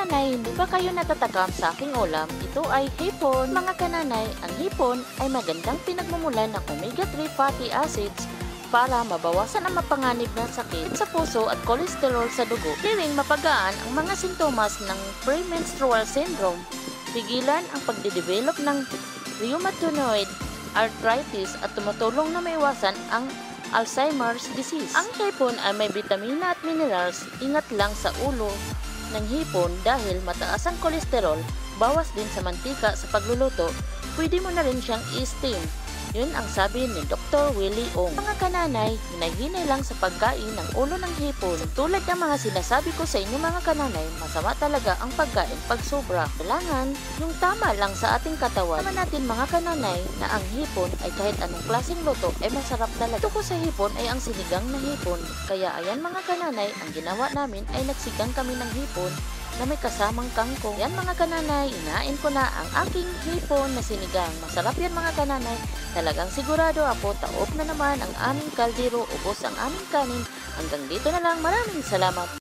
kananay, hindi ba kayo natatakam sa aking ulam? Ito ay hipon. Mga kananay, ang hipon ay magandang pinagmumulan ng omega-3 fatty acids para mabawasan ang mapanganib na sakit sa puso at cholesterol sa dugo. Piling mapagaan ang mga sintomas ng premenstrual syndrome. Pigilan ang pagdedevelop ng rheumatoid arthritis at tumutulong na maiwasan ang Alzheimer's disease. Ang hipon ay may bitamina at minerals. Ingat lang sa ulo ng hipon dahil mataas ang kolesterol. Bawas din sa mantika sa pagluluto. Pwede mo na rin siyang i-steam. Yun ang sabi ni Dr. Willie Ong. Mga kananay, hinay-hinay lang sa pagkain ng ulo ng hipon. Tulad ng mga sinasabi ko sa inyo mga kananay, masama talaga ang pagkain pag sobra. Kailangan yung tama lang sa ating katawan. Naman natin mga kananay na ang hipon ay kahit anong klaseng luto ay masarap talaga. Ito ko sa hipon ay ang sinigang na hipon. Kaya ayan mga kananay, ang ginawa namin ay nagsigang kami ng hipon na may kasamang kangkong. Yan mga kananay, inain ko na ang aking hipon na sinigang. Masarap yan mga kananay. Talagang sigurado ako, taob na naman ang aming kaldero, ubos ang aming kanin. Hanggang dito na lang, maraming salamat.